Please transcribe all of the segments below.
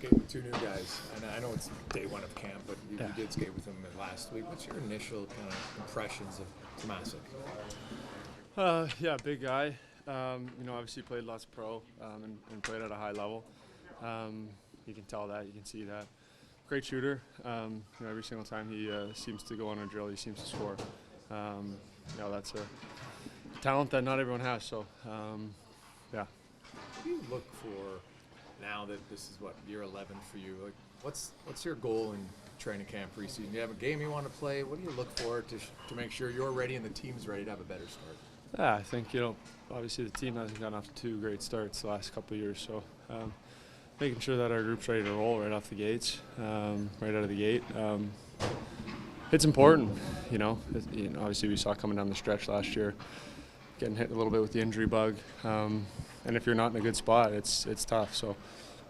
skate with two new guys, and I know it's day one of camp, but you did skate with them last week. What's your initial kind of impressions of Tomasic? Yeah, big guy. Obviously played lots of pro and played at a high level. You can tell that, you can see that. Great shooter. Every single time he seems to go on a drill, he seems to score. That's a talent that not everyone has. So, yeah. What do you look for now that this is year 11 for you? Like, what's your goal in training camp preseason? Do you have a game you want to play? What do you look for to make sure you're ready and the team's ready to have a better start? Yeah, I think obviously the team hasn't gotten off to two great starts the last couple of years, so making sure that our group's ready to roll right off the gates, right out of the gate. It's important, Obviously we saw coming down the stretch last year, getting hit a little bit with the injury bug, and if you're not in a good spot, it's tough. So,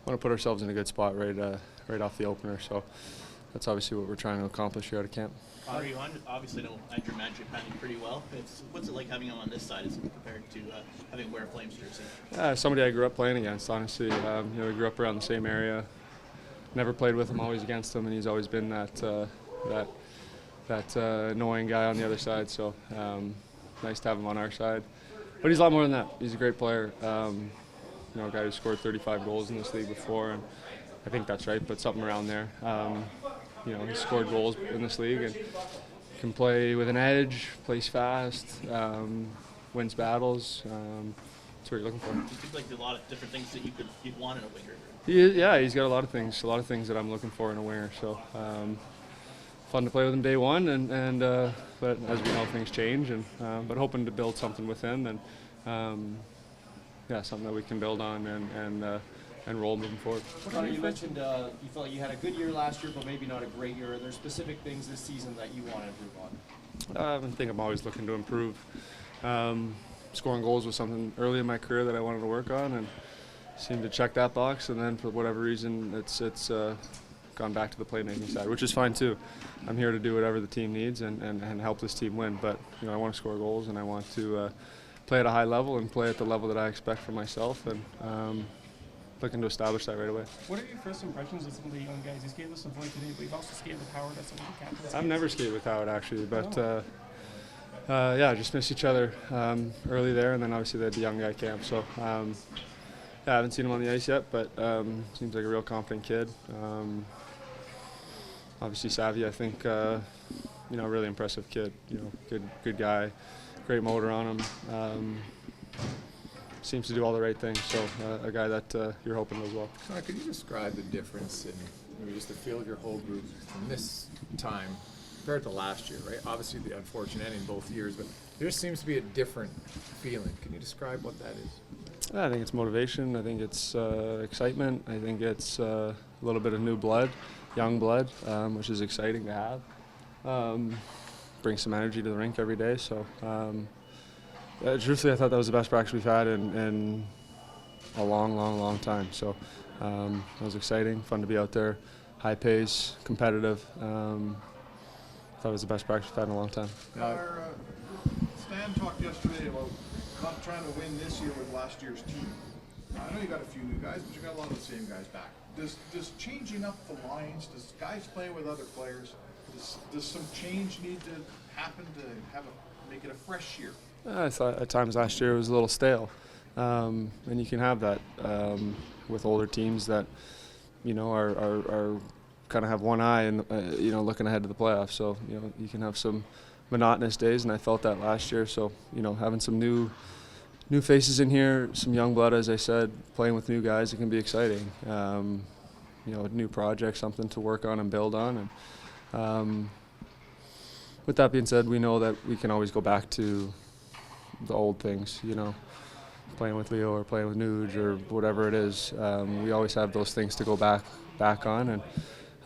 want to put ourselves in a good spot right off the opener. So, that's obviously what we're trying to accomplish here out of camp. Connor, you obviously know Andrew Magic pretty well. What's it like having him on this side as compared to having wear Flames jersey? Somebody I grew up playing against, honestly. We grew up around the same area. Never played with him, always against him, and he's always been that annoying guy on the other side. So nice to have him on our side. But he's a lot more than that. He's a great player. A guy who scored 35 goals in this league before, and I think that's right, but something around there. He scored goals in this league and can play with an edge, plays fast, wins battles. That's what you're looking for. It seems like there's a lot of different things that you'd want in a winger. He's got a lot of things that I'm looking for in a winger. So fun to play with him day one, but as we know, things change. But hoping to build something with him and something that we can build on and roll moving forward. Connor, you mentioned you felt like you had a good year last year, but maybe not a great year. Are there specific things this season that you want to improve on? I think I'm always looking to improve. Scoring goals was something early in my career that I wanted to work on, and seemed to check that box. And then for whatever reason, it's gone back to the playmaking side, which is fine too. I'm here to do whatever the team needs and help this team win. But I want to score goals, and I want to play at a high level and play at the level that I expect for myself. And looking to establish that right away. What are your first impressions of some of the young guys? You skated with Savoy today, but you've also skated with Howard as some of the captains. I've never skated with Howard actually, but just missed each other early there, and then obviously they had the young guy camp. So I haven't seen him on the ice yet, but seems like a real confident kid. Obviously savvy, I think. Really impressive kid. Good guy, great motor on him. Seems to do all the right things, so a guy that you're hoping does well. Connor, could you describe the difference in just the feel of your whole group from this time compared to last year, right? Obviously the unfortunate ending both years, but there just seems to be a different feeling. Can you describe what that is? I think it's motivation. I think it's excitement. I think it's a little bit of new blood, young blood, which is exciting to have. Brings some energy to the rink every day, so truthfully, I thought that was the best practice we've had in a long time. So it was exciting, fun to be out there, high pace, competitive. Thought it was the best practice we've had in a long time. Stan talked yesterday about not trying to win this year with last year's team. I know you got a few new guys, but you got a lot of the same guys back. Does changing up the lines, does guys playing with other players, does some change need to happen to make it a fresh year? I thought at times last year it was a little stale, and you can have that with older teams that are kind of have one eye and looking ahead to the playoffs. So you can have some monotonous days, and I felt that last year. So having some new faces in here, some young blood, as I said, playing with new guys, it can be exciting. A new project, something to work on and build on, and with that being said, we know that we can always go back to the old things, playing with Leo or playing with Nuge or whatever it is. We always have those things to go back on, and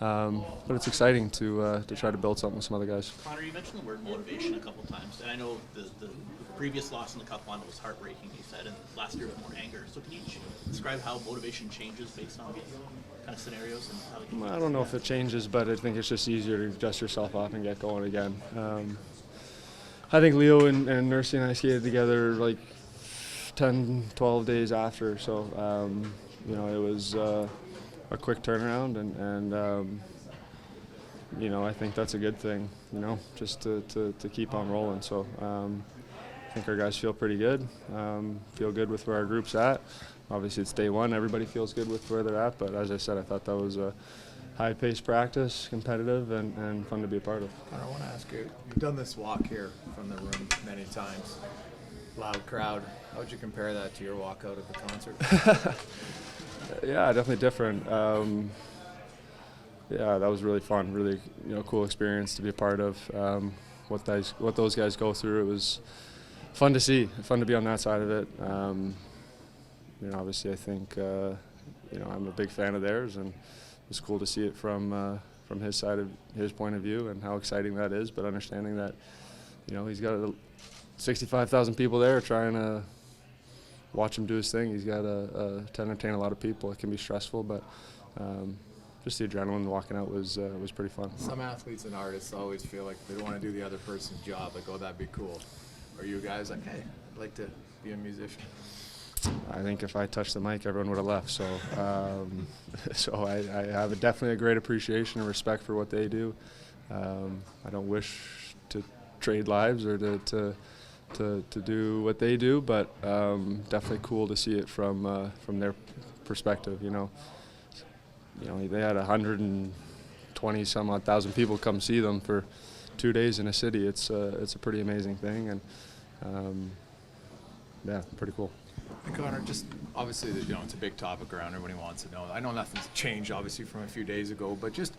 but it's exciting to try to build something with some other guys. Connor, you mentioned the word motivation a couple times, and I know the previous loss in the Cup final was heartbreaking, you said, and last year with more anger. So can you describe how motivation changes based on these kind of scenarios? And how I don't know if it changes, but I think it's just easier to dust yourself off and get going again. I think Leo and Nursey and I skated together like 10, 12 days after, so it was a quick turnaround, and you know, I think that's a good thing, you know, just to keep on rolling. So I think our guys feel pretty good, feel good with where our group's at. Obviously, it's day one. Everybody feels good with where they're at. But as I said, I thought that was a high-paced practice, competitive, and fun to be a part of. Connor, I want to ask you, you've done this walk here from the room many times. Loud crowd. How would you compare that to your walk out at the concert? Yeah, definitely different. Yeah, that was really fun. Really, you know, cool experience to be a part of. What those guys go through, it was fun to see. Fun to be on that side of it. You know, obviously, I think you know, I'm a big fan of theirs, and it was cool to see it from his side of his point of view and how exciting that is. But understanding that, you know, he's got 65,000 people there trying to watch him do his thing. He's got to entertain a lot of people. It can be stressful, but just the adrenaline walking out was pretty fun. Some athletes and artists always feel like they don't want to do the other person's job. Like, oh, that'd be cool. Are you guys like, hey, I'd like to be a musician? I think if I touched the mic, everyone would have left. So, so I have definitely a great appreciation and respect for what they do. I don't wish to trade lives or to do what they do, but definitely cool to see it from their perspective. You know, they had 120 some odd thousand people come see them for 2 days in a city. It's a pretty amazing thing, and yeah, pretty cool. And Connor, just obviously, you know, it's a big topic around. Everybody wants to know. I know nothing's changed, obviously, from a few days ago, but just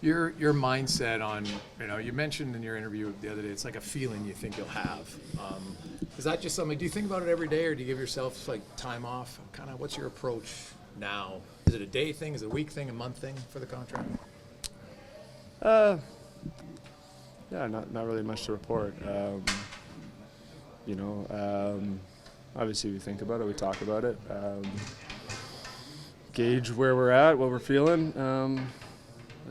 your mindset on, you know, you mentioned in your interview the other day, it's like a feeling you think you'll have. Is that just something? Do you think about it every day, or do you give yourself like time off? Kind of, what's your approach now? Is it a day thing? Is it a week thing? A month thing for the contract? Yeah, not really much to report. You know. Obviously, we think about it, we talk about it, gauge where we're at, what we're feeling.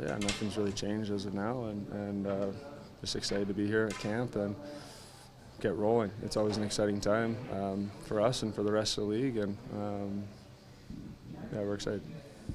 Yeah, nothing's really changed as of now, and just excited to be here at camp and get rolling. It's always an exciting time for us and for the rest of the league, and yeah, we're excited.